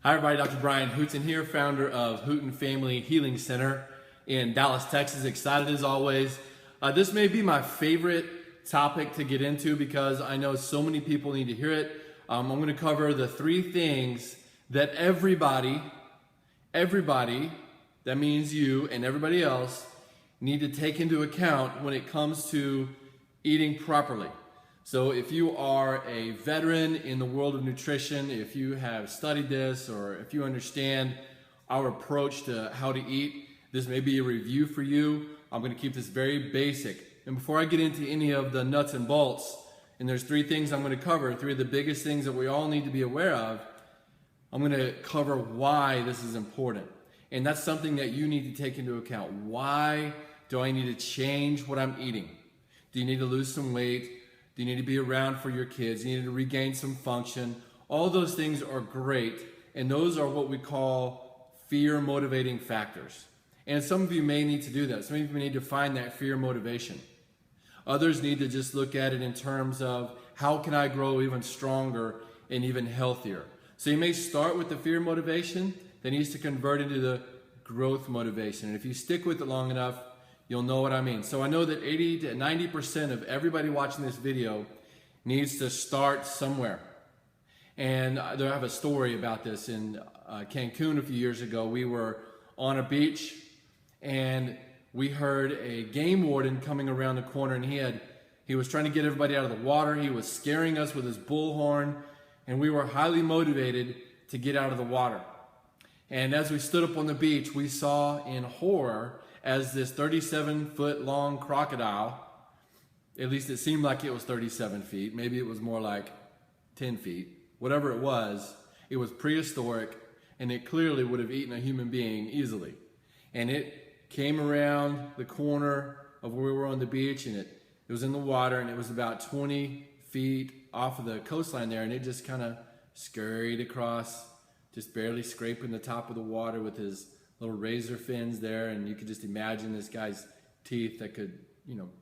Hi everybody, Dr. Brian Hooten here, founder of Hooten Family Healing Center in Dallas, Texas. Excited as always. This may be my favorite topic to get into because I know so many people need to hear it. I'm going to cover the three things that everybody, that means you and everybody else, need to take into account when it comes to eating properly. So if you are a veteran in the world of nutrition, if you have studied this, or if you understand our approach to how to eat, this may be a review for you. I'm going to keep this very basic. And before I get into any of the nuts and bolts, and there's three things I'm going to cover, three of the biggest things that we all need to be aware of, I'm going to cover why this is important. And that's something that you need to take into account. Why do I need to change what I'm eating? Do you need to lose some weight? Do you need to be around for your kids? You need to regain some function. All those things are great, and those are what we call fear motivating factors. And some of you may need to do that. Some of you may need to find that fear motivation. Others need to just look at it in terms of how can I grow even stronger and even healthier. So you may start with the fear motivation that needs to convert into the growth motivation. And if you stick with it long enough, you'll know what I mean. So I know that 80 to 90% of everybody watching this video needs to start somewhere. And I have a story about this. In Cancun a few years ago, we were on a beach and we heard a game warden coming around the corner, and he was trying to get everybody out of the water. He was scaring us with his bullhorn, and we were highly motivated to get out of the water. And as we stood up on the beach, we saw in horror as this 37-foot long crocodile, at least it seemed like it was 37 feet, maybe it was more like 10 feet, whatever it was prehistoric, and it clearly would have eaten a human being easily. And it came around the corner of where we were on the beach, and it was in the water, and it was about 20 feet off of the coastline there, and it just kind of scurried across, just barely scraping the top of the water with his little razor fins there, and you could just imagine this guy's teeth that could,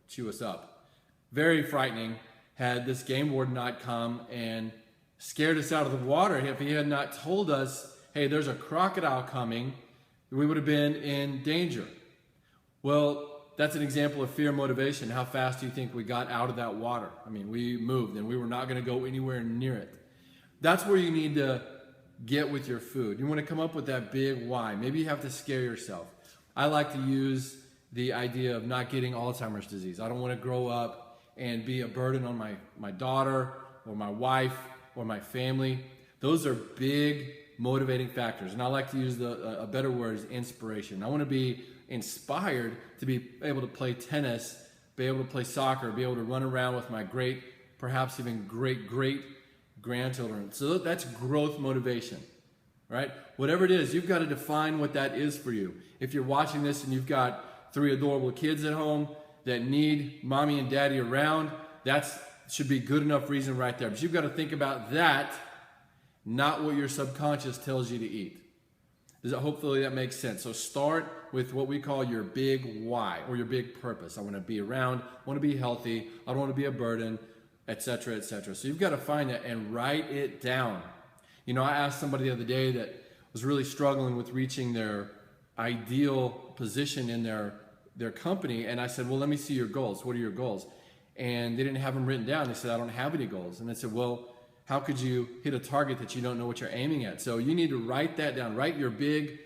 chew us up. Very frightening. Had this game warden not come and scared us out of the water, if he had not told us, hey, there's a crocodile coming, we would have been in danger. Well, that's an example of fear motivation. How fast do you think we got out of that water? I mean, we moved, and we were not going to go anywhere near it. That's where you need to get with your food. You want to come up with that big why. Maybe you have to scare yourself. I like to use the idea of not getting Alzheimer's disease. I don't want to grow up and be a burden on my daughter or my wife or my family. Those are big motivating factors. And I like to use a better word is inspiration. I want to be inspired to be able to play tennis, be able to play soccer, be able to run around with my great, perhaps even great grandchildren. So that's growth motivation, right? Whatever it is, you've got to define what that is for you. If you're watching this and you've got 3 adorable kids at home that need mommy and daddy around, that should be good enough reason right there. But you've got to think about that, not what your subconscious tells you to eat. Hopefully that makes sense. So start with what we call your big why or your big purpose. I want to be around, I want to be healthy, I don't want to be a burden, etc., etc. So you've got to find that and write it down. I asked somebody the other day that was really struggling with reaching their ideal position in their company, and I said, well, let me see your goals. What are your goals? And they didn't have them written down. They said, I don't have any goals. And I said, well, how could you hit a target that you don't know what you're aiming at? So you need to write that down. Write your big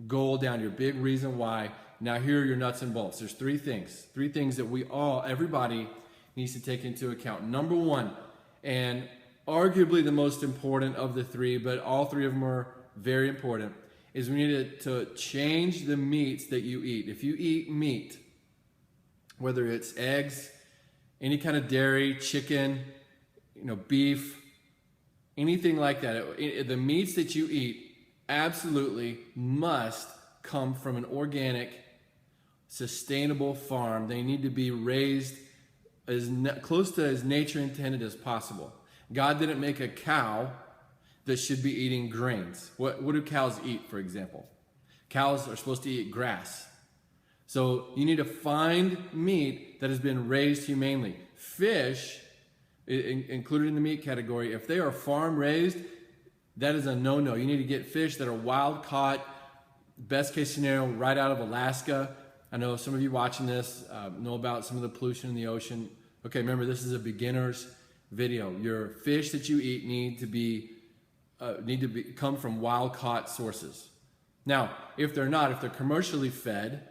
goal down, your big reason why. Now here are your nuts and bolts. There's three things that everybody needs to take into account. Number one, and arguably the most important of the three, but all three of them are very important, is we need to change the meats that you eat. If you eat meat, whether it's eggs, any kind of dairy, chicken, beef, anything like that, the meats that you eat absolutely must come from an organic, sustainable farm. They need to be raised as close to as nature intended as possible. God didn't make a cow that should be eating grains. What do cows eat, for example? Cows are supposed to eat grass. So you need to find meat that has been raised humanely. Fish included in the meat category, if they are farm raised, That is a no-no. You need to get fish that are wild caught, best case scenario, right out of Alaska. I know some of you watching this know about some of the pollution in the ocean. Okay, remember, this is a beginner's video. Your fish that you eat need to come from wild caught sources. Now, if they're commercially fed,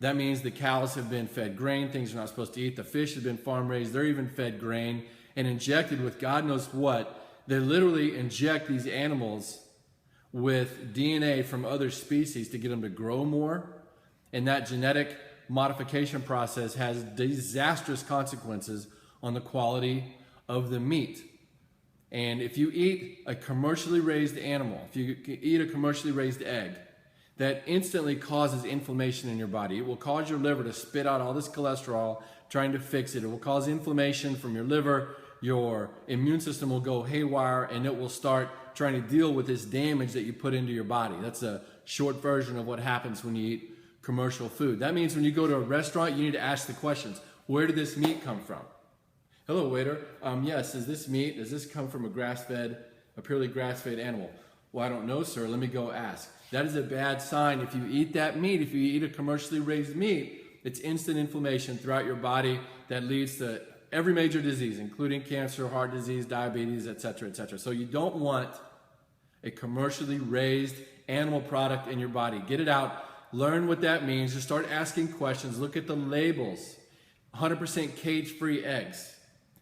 that means the cows have been fed grain, things you're not supposed to eat. The fish have been farm raised. They're even fed grain and injected with God knows what. They literally inject these animals with DNA from other species to get them to grow more. And that genetic modification process has disastrous consequences on the quality of the meat. And if you eat a commercially raised animal, if you eat a commercially raised egg, that instantly causes inflammation in your body. It will cause your liver to spit out all this cholesterol trying to fix it. It will cause inflammation from your liver. Your immune system will go haywire, and it will start trying to deal with this damage that you put into your body. That's a short version of what happens when you eat commercial food. That means when you go to a restaurant, you need to ask the questions. Where did this meat come from? Hello, waiter. Yes, does this come from a purely grass-fed animal? Well, I don't know, sir. Let me go ask. That is a bad sign. If you eat that meat, if you eat a commercially raised meat, it's instant inflammation throughout your body that leads to every major disease, including cancer, heart disease, diabetes, etc., etc. So you don't want a commercially raised animal product in your body. Get it out. Learn what that means. Just start asking questions. Look at the labels. 100% cage-free eggs.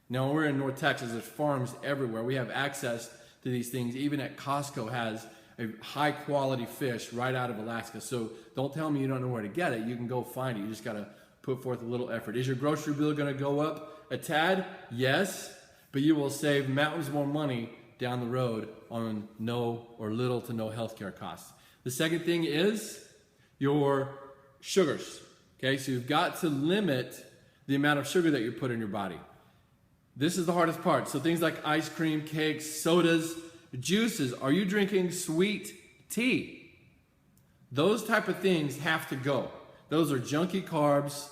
Now, we're in North Texas. There's farms everywhere. We have access to these things. Even at Costco has a high-quality fish right out of Alaska. So don't tell me you don't know where to get it. You can go find it. You just got to put forth a little effort. Is your grocery bill going to go up a tad? Yes, but you will save mountains more money down the road on no or little to no healthcare costs. The second thing is your sugars. Okay, so you've got to limit the amount of sugar that you put in your body. This is the hardest part. So things like ice cream, cakes, sodas, juices. Are you drinking sweet tea? Those type of things have to go. Those are junky carbs.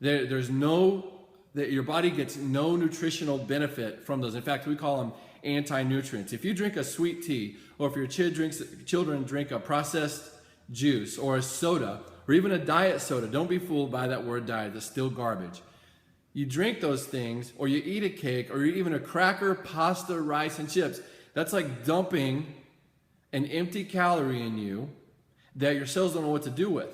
Your body gets no nutritional benefit from those. In fact, we call them anti-nutrients. If you drink a sweet tea, or if your children drink a processed juice or a soda, or even a diet soda, don't be fooled by that word diet. That's still garbage. You drink those things, or you eat a cake, or you eat even a cracker, pasta, rice, and chips. That's like dumping an empty calorie in you that your cells don't know what to do with.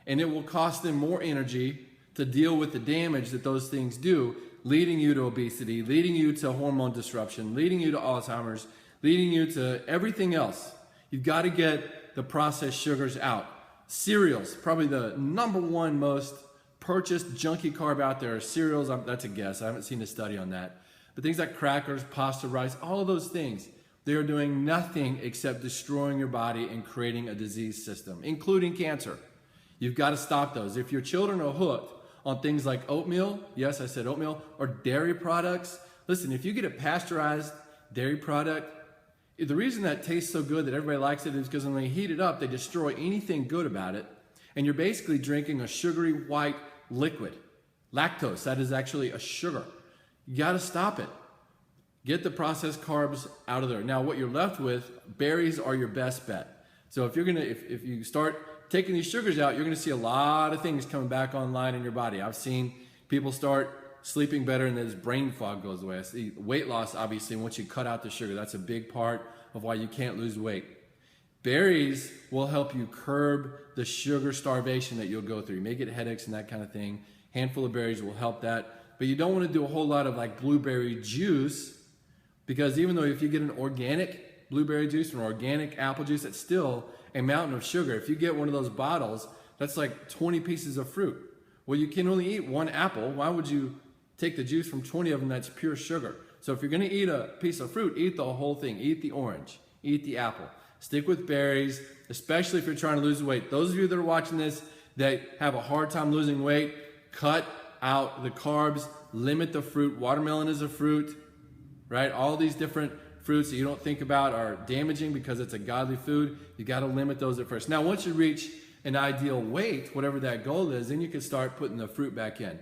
And it will cost them more energy to deal with the damage that those things do, leading you to obesity, leading you to hormone disruption, leading you to Alzheimer's, leading you to everything else. You've got to get the processed sugars out. Cereals, probably the number one most purchased junky carb out there are cereals. That's a guess. I haven't seen a study on that. But things like crackers, pasta, rice, all of those things, they are doing nothing except destroying your body and creating a disease system, including cancer. You've got to stop those. If your children are hooked on things like oatmeal, yes, I said oatmeal, or dairy products, listen, if you get a pasteurized dairy product, the reason that tastes so good that everybody likes it is because when they heat it up, they destroy anything good about it. And you're basically drinking a sugary white liquid. Lactose, that is actually a sugar. You got to stop it. Get the processed carbs out of there. Now, what you're left with, berries are your best bet. So if you start taking these sugars out, you're going to see a lot of things coming back online in your body. I've seen people start sleeping better and then this brain fog goes away. I see weight loss, obviously, once you cut out the sugar. That's a big part of why you can't lose weight. Berries will help you curb the sugar starvation that you'll go through. You may get headaches and that kind of thing. Handful of berries will help that. But you don't want to do a whole lot of like blueberry juice, because even though if you get an organic blueberry juice or an organic apple juice, it's still a mountain of sugar. If you get one of those bottles, that's like 20 pieces of fruit. Well, you can only eat one apple. Why would you take the juice from 20 of them that's pure sugar? So if you're going to eat a piece of fruit, eat the whole thing. Eat the orange. Eat the apple. Stick with berries, especially if you're trying to lose weight. Those of you that are watching this that have a hard time losing weight, cut out the carbs, limit the fruit. Watermelon is a fruit, right? All these different fruits that you don't think about are damaging because it's a godly food. You got to limit those at first. Now, once you reach an ideal weight, whatever that goal is, then you can start putting the fruit back in.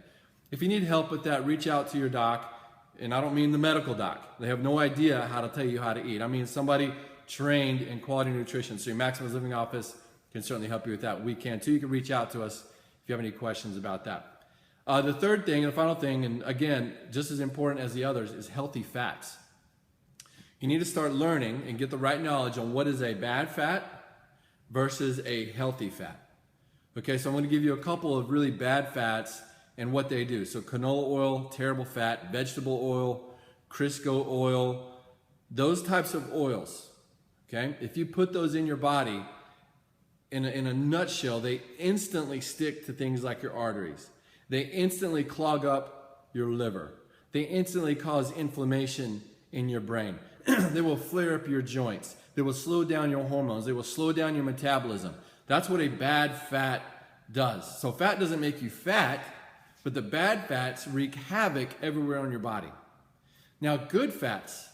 If you need help with that, reach out to your doc. And I don't mean the medical doc. They have no idea how to tell you how to eat. I mean somebody trained in quality nutrition. So your Maximus Living office can certainly help you with that. We can too. You can reach out to us if you have any questions about that. The third thing and the final thing, and again, just as important as the others, is healthy fats. You need to start learning and get the right knowledge on what is a bad fat versus a healthy fat. Okay, so I'm going to give you a couple of really bad fats and what they do. So canola oil, terrible fat; vegetable oil, Crisco oil, those types of oils. Okay, if you put those in your body, in a nutshell, they instantly stick to things like your arteries. They instantly clog up your liver. They instantly cause inflammation in your brain. They will flare up your joints. They will slow down your hormones. They will slow down your metabolism. That's what a bad fat does. So fat doesn't make you fat, but the bad fats wreak havoc everywhere on your body. Now, good fats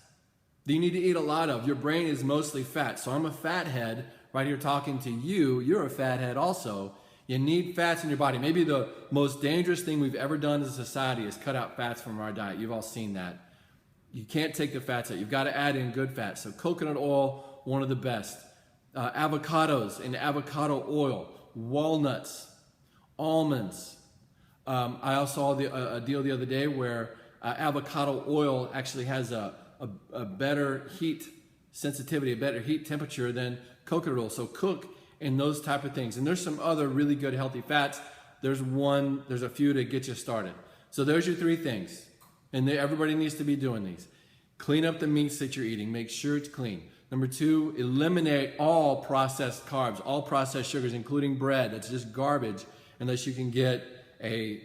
that you need to eat a lot of. Your brain is mostly fat. So I'm a fat head right here talking to you. You're a fat head also. You need fats in your body. Maybe the most dangerous thing we've ever done as a society is cut out fats from our diet. You've all seen that. You can't take the fats out. You've got to add in good fats. So coconut oil, one of the best. Avocados and avocado oil. Walnuts. Almonds. I also saw a deal the other day where avocado oil actually has a better heat sensitivity, a better heat temperature than coconut oil. So cook in those type of things. And there's some other really good healthy fats. There's a few to get you started. So there's your three things. And everybody needs to be doing these. Clean up the meats that you're eating. Make sure it's clean. Number two, eliminate all processed carbs, all processed sugars, including bread. That's just garbage unless you can get a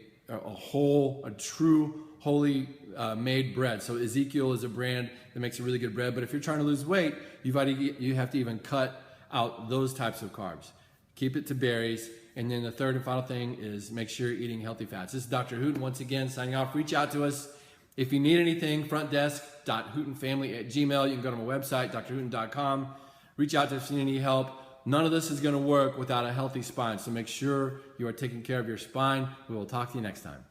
true, wholly made bread. So Ezekiel is a brand that makes a really good bread. But if you're trying to lose weight, you have to even cut out those types of carbs. Keep it to berries. And then the third and final thing is make sure you're eating healthy fats. This is Dr. Hooten once again signing off. Reach out to us. If you need anything, frontdesk.hootenfamily@gmail. You can go to my website, drhooten.com. Reach out to us if you need any help. None of this is going to work without a healthy spine. So make sure you are taking care of your spine. We will talk to you next time.